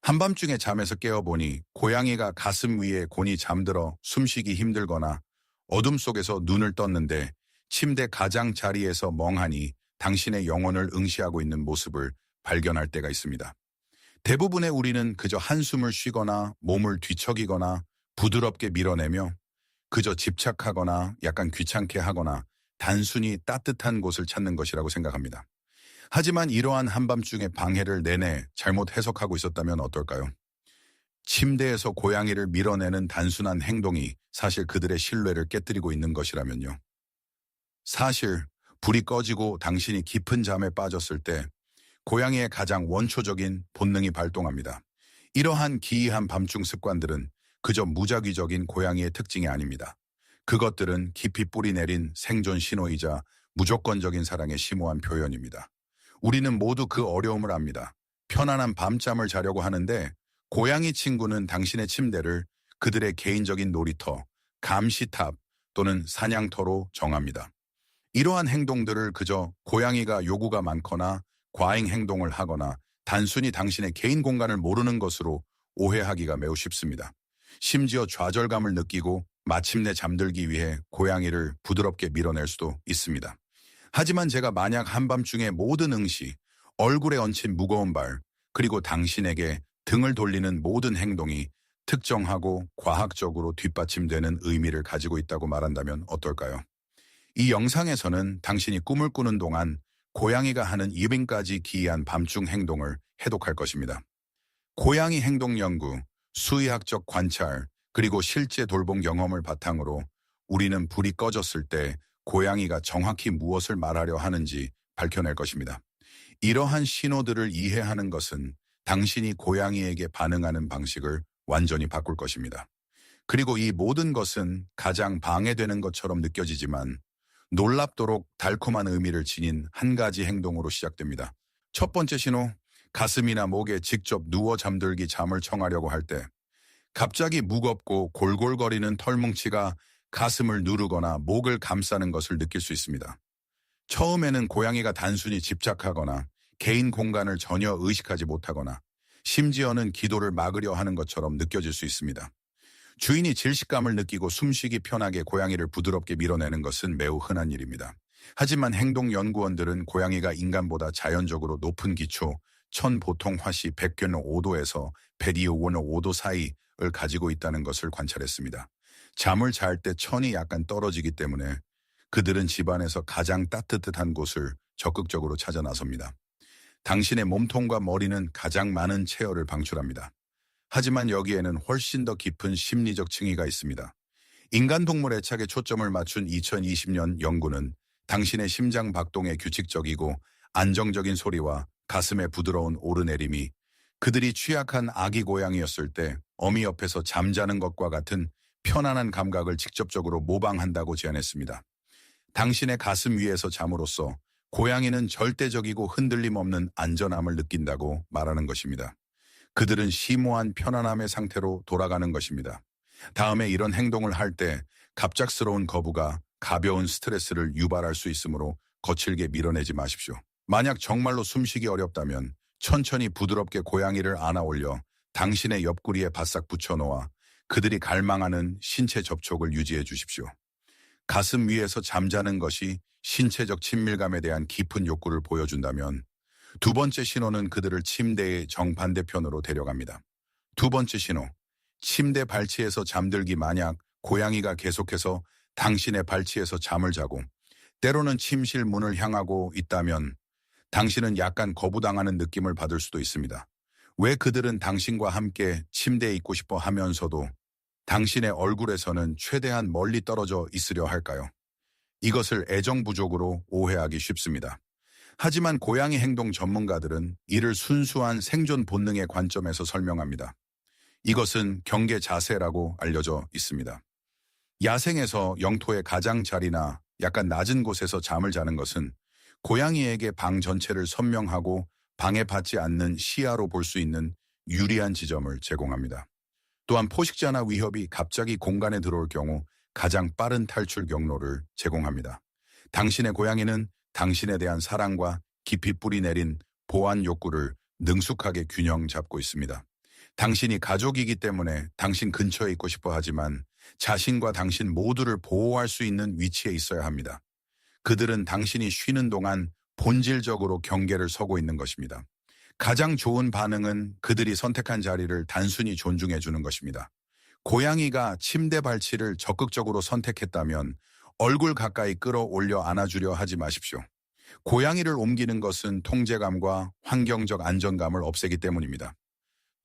한밤중에 잠에서 깨어보니 고양이가 가슴 위에 곤히 잠들어 숨쉬기 힘들거나 어둠 속에서 눈을 떴는데 침대 가장 자리에서 멍하니 당신의 영혼을 응시하고 있는 모습을 발견할 때가 있습니다. 대부분의 우리는 그저 한숨을 쉬거나 몸을 뒤척이거나 부드럽게 밀어내며 그저 집착하거나 약간 귀찮게 하거나 단순히 따뜻한 곳을 찾는 것이라고 생각합니다. 하지만 이러한 한밤중의 방해를 내내 잘못 해석하고 있었다면 어떨까요? 침대에서 고양이를 밀어내는 단순한 행동이 사실 그들의 신뢰를 깨뜨리고 있는 것이라면요. 사실 불이 꺼지고 당신이 깊은 잠에 빠졌을 때 고양이의 가장 원초적인 본능이 발동합니다. 이러한 기이한 밤중 습관들은 그저 무작위적인 고양이의 특징이 아닙니다. 그것들은 깊이 뿌리 내린 생존 신호이자 무조건적인 사랑의 심오한 표현입니다. 우리는 모두 그 어려움을 압니다. 편안한 밤잠을 자려고 하는데 고양이 친구는 당신의 침대를 그들의 개인적인 놀이터, 감시탑 또는 사냥터로 정합니다. 이러한 행동들을 그저 고양이가 요구가 많거나 과잉 행동을 하거나 단순히 당신의 개인 공간을 모르는 것으로 오해하기가 매우 쉽습니다. 심지어 좌절감을 느끼고 마침내 잠들기 위해 고양이를 부드럽게 밀어낼 수도 있습니다. 하지만 제가 만약 한밤중에 모든 응시, 얼굴에 얹힌 무거운 발, 그리고 당신에게 등을 돌리는 모든 행동이 특정하고 과학적으로 뒷받침되는 의미를 가지고 있다고 말한다면 어떨까요? 이 영상에서는 당신이 꿈을 꾸는 동안 고양이가 하는 이빙까지 기이한 밤중 행동을 해독할 것입니다. 고양이 행동 연구, 수의학적 관찰, 그리고 실제 돌봄 경험을 바탕으로 우리는 불이 꺼졌을 때 고양이가 정확히 무엇을 말하려 하는지 밝혀낼 것입니다. 이러한 신호들을 이해하는 것은 당신이 고양이에게 반응하는 방식을 완전히 바꿀 것입니다. 그리고 이 모든 것은 가장 방해되는 것처럼 느껴지지만 놀랍도록 달콤한 의미를 지닌 한 가지 행동으로 시작됩니다. 첫 번째 신호, 가슴이나 목에 직접 누워 잠들기 잠을 청하려고 할 때 갑자기 무겁고 골골거리는 털뭉치가 가슴을 누르거나 목을 감싸는 것을 느낄 수 있습니다. 처음에는 고양이가 단순히 집착하거나 개인 공간을 전혀 의식하지 못하거나 심지어는 기도를 막으려 하는 것처럼 느껴질 수 있습니다. 주인이 질식감을 느끼고 숨쉬기 편하게 고양이를 부드럽게 밀어내는 것은 매우 흔한 일입니다. 하지만 행동연구원들은 고양이가 인간보다 자연적으로 높은 기초, 천보통화시 100견 5도에서 102원 5도 사이를 가지고 있다는 것을 관찰했습니다. 잠을 잘 때 천이 약간 떨어지기 때문에 그들은 집안에서 가장 따뜻한 곳을 적극적으로 찾아 나섭니다. 당신의 몸통과 머리는 가장 많은 체열을 방출합니다. 하지만 여기에는 훨씬 더 깊은 심리적 층위가 있습니다. 인간 동물 애착에 초점을 맞춘 2020년 연구는 당신의 심장 박동의 규칙적이고 안정적인 소리와 가슴의 부드러운 오르내림이 그들이 취약한 아기 고양이였을 때 어미 옆에서 잠자는 것과 같은 편안한 감각을 직접적으로 모방한다고 제안했습니다. 당신의 가슴 위에서 잠으로써 고양이는 절대적이고 흔들림 없는 안전함을 느낀다고 말하는 것입니다. 그들은 심오한 편안함의 상태로 돌아가는 것입니다. 다음에 이런 행동을 할 때 갑작스러운 거부가 가벼운 스트레스를 유발할 수 있으므로 거칠게 밀어내지 마십시오. 만약 정말로 숨쉬기 어렵다면 천천히 부드럽게 고양이를 안아 올려 당신의 옆구리에 바싹 붙여놓아 그들이 갈망하는 신체 접촉을 유지해 주십시오. 가슴 위에서 잠자는 것이 신체적 친밀감에 대한 깊은 욕구를 보여준다면 두 번째 신호는 그들을 침대의 정반대편으로 데려갑니다. 두 번째 신호, 침대 발치에서 잠들기. 만약 고양이가 계속해서 당신의 발치에서 잠을 자고 때로는 침실 문을 향하고 있다면 당신은 약간 거부당하는 느낌을 받을 수도 있습니다. 왜 그들은 당신과 함께 침대에 있고 싶어 하면서도 당신의 얼굴에서는 최대한 멀리 떨어져 있으려 할까요? 이것을 애정 부족으로 오해하기 쉽습니다. 하지만 고양이 행동 전문가들은 이를 순수한 생존 본능의 관점에서 설명합니다. 이것은 경계 자세라고 알려져 있습니다. 야생에서 영토의 가장자리나 약간 낮은 곳에서 잠을 자는 것은 고양이에게 방 전체를 선명하고 방해받지 않는 시야로 볼 수 있는 유리한 지점을 제공합니다. 또한 포식자나 위협이 갑자기 공간에 들어올 경우 가장 빠른 탈출 경로를 제공합니다. 당신의 고양이는 당신에 대한 사랑과 깊이 뿌리 내린 보안 욕구를 능숙하게 균형 잡고 있습니다. 당신이 가족이기 때문에 당신 근처에 있고 싶어 하지만 자신과 당신 모두를 보호할 수 있는 위치에 있어야 합니다. 그들은 당신이 쉬는 동안 본질적으로 경계를 서고 있는 것입니다. 가장 좋은 반응은 그들이 선택한 자리를 단순히 존중해 주는 것입니다. 고양이가 침대 발치를 적극적으로 선택했다면 얼굴 가까이 끌어올려 안아주려 하지 마십시오. 고양이를 옮기는 것은 통제감과 환경적 안정감을 없애기 때문입니다.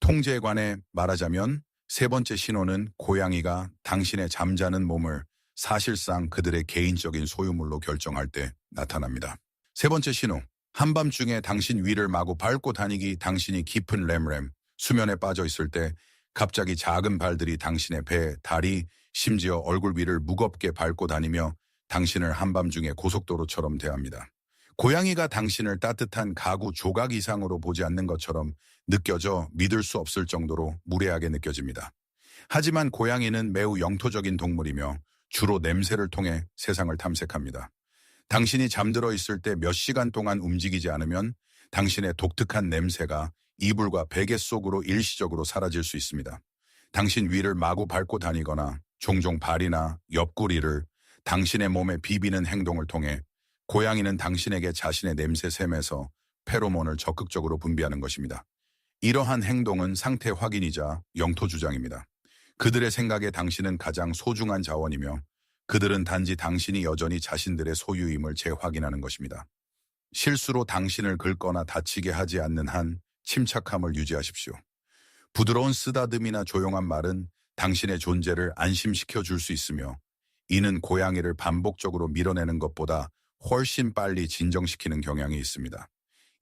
통제에 관해 말하자면 세 번째 신호는 고양이가 당신의 잠자는 몸을 사실상 그들의 개인적인 소유물로 결정할 때 나타납니다. 세 번째 신호, 한밤중에 당신 위를 마구 밟고 다니기. 당신이 깊은 렘렘, 수면에 빠져 있을 때 갑자기 작은 발들이 당신의 배, 다리, 심지어 얼굴 위를 무겁게 밟고 다니며 당신을 한밤중에 고속도로처럼 대합니다. 고양이가 당신을 따뜻한 가구 조각 이상으로 보지 않는 것처럼 느껴져 믿을 수 없을 정도로 무례하게 느껴집니다. 하지만 고양이는 매우 영토적인 동물이며 주로 냄새를 통해 세상을 탐색합니다. 당신이 잠들어 있을 때 몇 시간 동안 움직이지 않으면 당신의 독특한 냄새가 이불과 베개 속으로 일시적으로 사라질 수 있습니다. 당신 위를 마구 밟고 다니거나 종종 발이나 옆구리를 당신의 몸에 비비는 행동을 통해 고양이는 당신에게 자신의 냄새샘에서 페로몬을 적극적으로 분비하는 것입니다. 이러한 행동은 상태 확인이자 영토 주장입니다. 그들의 생각에 당신은 가장 소중한 자원이며 그들은 단지 당신이 여전히 자신들의 소유임을 재확인하는 것입니다. 실수로 당신을 긁거나 다치게 하지 않는 한 침착함을 유지하십시오. 부드러운 쓰다듬이나 조용한 말은 당신의 존재를 안심시켜 줄 수 있으며 이는 고양이를 반복적으로 밀어내는 것보다 훨씬 빨리 진정시키는 경향이 있습니다.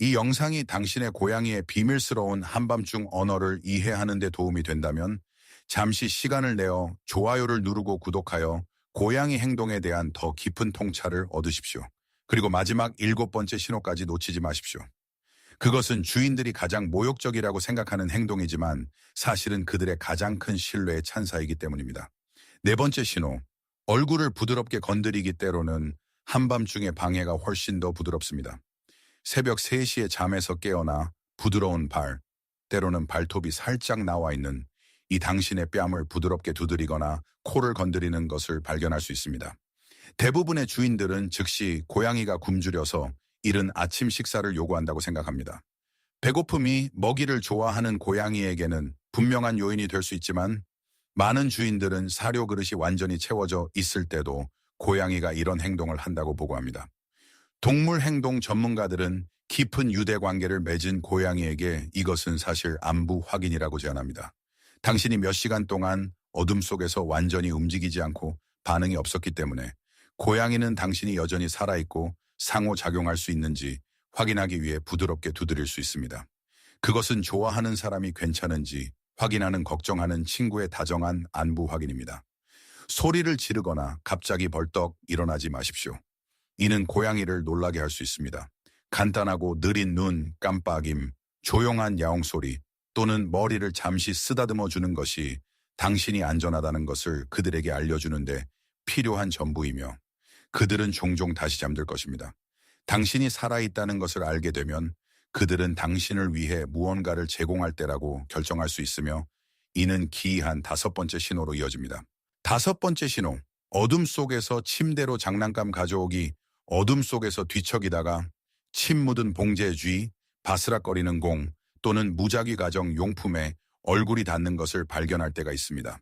이 영상이 당신의 고양이의 비밀스러운 한밤중 언어를 이해하는 데 도움이 된다면 잠시 시간을 내어 좋아요를 누르고 구독하여 고양이 행동에 대한 더 깊은 통찰을 얻으십시오. 그리고 마지막 7번째 신호까지 놓치지 마십시오. 그것은 주인들이 가장 모욕적이라고 생각하는 행동이지만 사실은 그들의 가장 큰 신뢰의 찬사이기 때문입니다. 네 번째 신호, 얼굴을 부드럽게 건드리기. 때로는 한밤중의 방해가 훨씬 더 부드럽습니다. 새벽 3시에 잠에서 깨어나 부드러운 발, 때로는 발톱이 살짝 나와 있는 이 당신의 뺨을 부드럽게 두드리거나 코를 건드리는 것을 발견할 수 있습니다. 대부분의 주인들은 즉시 고양이가 굶주려서 이른 아침 식사를 요구한다고 생각합니다. 배고픔이 먹이를 좋아하는 고양이에게는 분명한 요인이 될 수 있지만 많은 주인들은 사료 그릇이 완전히 채워져 있을 때도 고양이가 이런 행동을 한다고 보고합니다. 동물 행동 전문가들은 깊은 유대 관계를 맺은 고양이에게 이것은 사실 안부 확인이라고 제안합니다. 당신이 몇 시간 동안 어둠 속에서 완전히 움직이지 않고 반응이 없었기 때문에 고양이는 당신이 여전히 살아있고 상호작용할 수 있는지 확인하기 위해 부드럽게 두드릴 수 있습니다. 그것은 좋아하는 사람이 괜찮은지 확인하는 걱정하는 친구의 다정한 안부 확인입니다. 소리를 지르거나 갑자기 벌떡 일어나지 마십시오. 이는 고양이를 놀라게 할 수 있습니다. 간단하고 느린 눈 깜빡임, 조용한 야옹소리 또는 머리를 잠시 쓰다듬어 주는 것이 당신이 안전하다는 것을 그들에게 알려주는데 필요한 전부이며 그들은 종종 다시 잠들 것입니다. 당신이 살아있다는 것을 알게 되면 그들은 당신을 위해 무언가를 제공할 때라고 결정할 수 있으며 이는 기이한 5번째 신호로 이어집니다. 5번째 신호, 어둠 속에서 침대로 장난감 가져오기. 어둠 속에서 뒤척이다가 침 묻은 봉제 쥐, 바스락거리는 공 또는 무작위 가정 용품에 얼굴이 닿는 것을 발견할 때가 있습니다.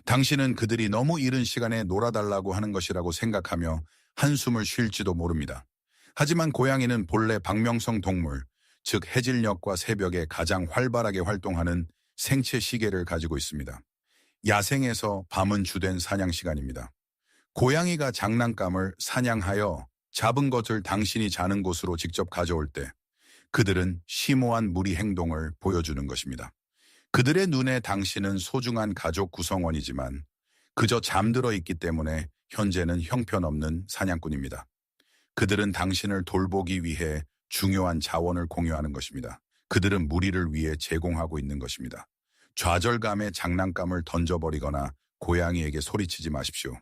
당신은 그들이 너무 이른 시간에 놀아달라고 하는 것이라고 생각하며 한숨을 쉴지도 모릅니다. 하지만 고양이는 본래 박명성 동물, 즉 해질녘과 새벽에 가장 활발하게 활동하는 생체 시계를 가지고 있습니다. 야생에서 밤은 주된 사냥 시간입니다. 고양이가 장난감을 사냥하여 잡은 것을 당신이 자는 곳으로 직접 가져올 때 그들은 심오한 무리 행동을 보여주는 것입니다. 그들의 눈에 당신은 소중한 가족 구성원이지만 그저 잠들어 있기 때문에 현재는 형편없는 사냥꾼입니다. 그들은 당신을 돌보기 위해 중요한 자원을 공유하는 것입니다. 그들은 무리를 위해 제공하고 있는 것입니다. 좌절감에 장난감을 던져버리거나 고양이에게 소리치지 마십시오.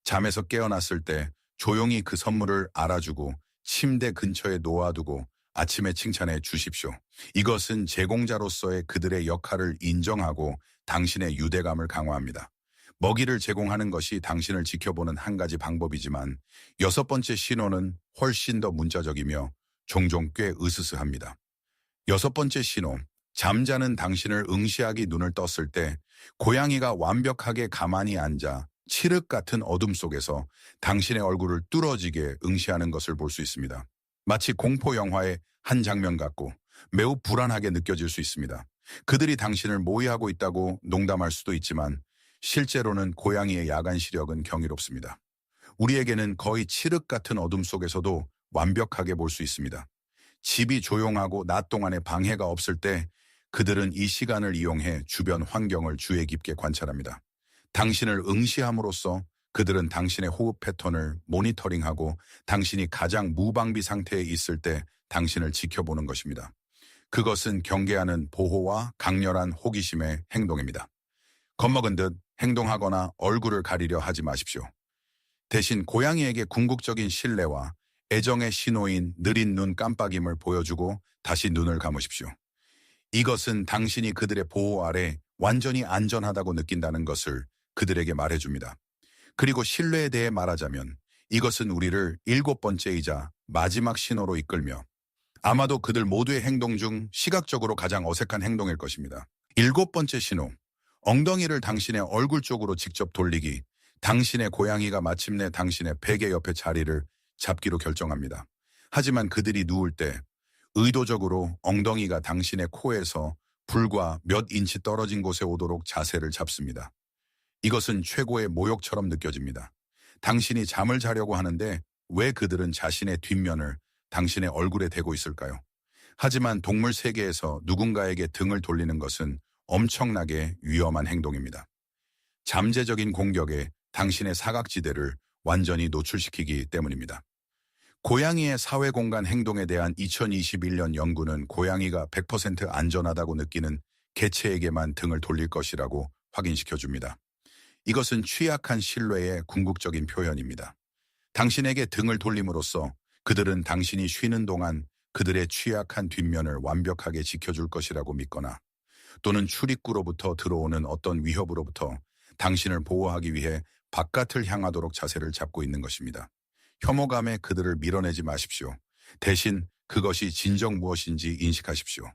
잠에서 깨어났을 때 조용히 그 선물을 알아주고 침대 근처에 놓아두고 아침에 칭찬해 주십시오. 이것은 제공자로서의 그들의 역할을 인정하고 당신의 유대감을 강화합니다. 먹이를 제공하는 것이 당신을 지켜보는 한 가지 방법이지만 여섯 번째 신호는 훨씬 더 문자적이며 종종 꽤 으스스합니다. 여섯 번째 신호, 잠자는 당신을 응시하기 눈을 떴을 때 고양이가 완벽하게 가만히 앉아 칠흑 같은 어둠 속에서 당신의 얼굴을 뚫어지게 응시하는 것을 볼 수 있습니다. 마치 공포 영화의 한 장면 같고 매우 불안하게 느껴질 수 있습니다. 그들이 당신을 모의하고 있다고 농담할 수도 있지만 실제로는 고양이의 야간 시력은 경이롭습니다. 우리에게는 거의 칠흑 같은 어둠 속에서도 완벽하게 볼 수 있습니다. 집이 조용하고 낮 동안에 방해가 없을 때 그들은 이 시간을 이용해 주변 환경을 주의 깊게 관찰합니다. 당신을 응시함으로써 그들은 당신의 호흡 패턴을 모니터링하고 당신이 가장 무방비 상태에 있을 때 당신을 지켜보는 것입니다. 그것은 경계하는 보호와 강렬한 호기심의 행동입니다. 겁먹은 듯 행동하거나 얼굴을 가리려 하지 마십시오. 대신 고양이에게 궁극적인 신뢰와 애정의 신호인 느린 눈 깜빡임을 보여주고 다시 눈을 감으십시오. 이것은 당신이 그들의 보호 아래 완전히 안전하다고 느낀다는 것을 그들에게 말해줍니다. 그리고 신뢰에 대해 말하자면 이것은 우리를 일곱 번째이자 마지막 신호로 이끌며 아마도 그들 모두의 행동 중 시각적으로 가장 어색한 행동일 것입니다. 일곱 번째 신호, 엉덩이를 당신의 얼굴 쪽으로 직접 돌리기. 당신의 고양이가 마침내 당신의 베개 옆에 자리를 잡기로 결정합니다. 하지만 그들이 누울 때 의도적으로 엉덩이가 당신의 코에서 불과 몇 인치 떨어진 곳에 오도록 자세를 잡습니다. 이것은 최고의 모욕처럼 느껴집니다. 당신이 잠을 자려고 하는데 왜 그들은 자신의 뒷면을 당신의 얼굴에 대고 있을까요? 하지만 동물 세계에서 누군가에게 등을 돌리는 것은 엄청나게 위험한 행동입니다. 잠재적인 공격에 당신의 사각지대를 완전히 노출시키기 때문입니다. 고양이의 사회공간 행동에 대한 2021년 연구는 고양이가 100% 안전하다고 느끼는 개체에게만 등을 돌릴 것이라고 확인시켜줍니다. 이것은 취약한 신뢰의 궁극적인 표현입니다. 당신에게 등을 돌림으로써 그들은 당신이 쉬는 동안 그들의 취약한 뒷면을 완벽하게 지켜줄 것이라고 믿거나 또는 출입구로부터 들어오는 어떤 위협으로부터 당신을 보호하기 위해 바깥을 향하도록 자세를 잡고 있는 것입니다. 혐오감에 그들을 밀어내지 마십시오. 대신 그것이 진정 무엇인지 인식하십시오.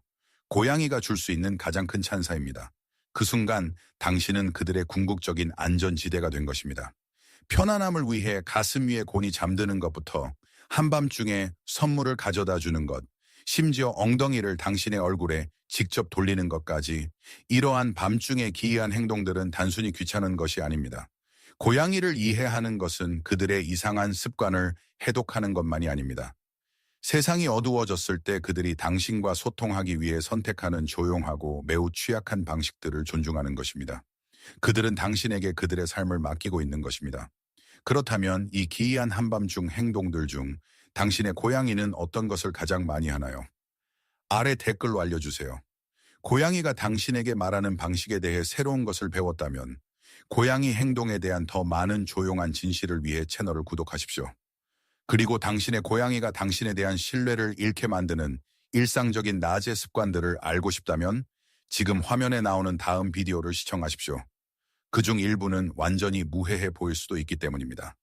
고양이가 줄 수 있는 가장 큰 찬사입니다. 그 순간 당신은 그들의 궁극적인 안전지대가 된 것입니다. 편안함을 위해 가슴 위에 곤히 잠드는 것부터 한밤중에 선물을 가져다 주는 것, 심지어 엉덩이를 당신의 얼굴에 직접 돌리는 것까지 이러한 밤중의 기이한 행동들은 단순히 귀찮은 것이 아닙니다. 고양이를 이해하는 것은 그들의 이상한 습관을 해독하는 것만이 아닙니다. 세상이 어두워졌을 때 그들이 당신과 소통하기 위해 선택하는 조용하고 매우 취약한 방식들을 존중하는 것입니다. 그들은 당신에게 그들의 삶을 맡기고 있는 것입니다. 그렇다면 이 기이한 한밤중 행동들 중 당신의 고양이는 어떤 것을 가장 많이 하나요? 아래 댓글로 알려주세요. 고양이가 당신에게 말하는 방식에 대해 새로운 것을 배웠다면 고양이 행동에 대한 더 많은 조용한 진실을 위해 채널을 구독하십시오. 그리고 당신의 고양이가 당신에 대한 신뢰를 잃게 만드는 일상적인 낮의 습관들을 알고 싶다면 지금 화면에 나오는 다음 비디오를 시청하십시오. 그중 일부는 완전히 무해해 보일 수도 있기 때문입니다.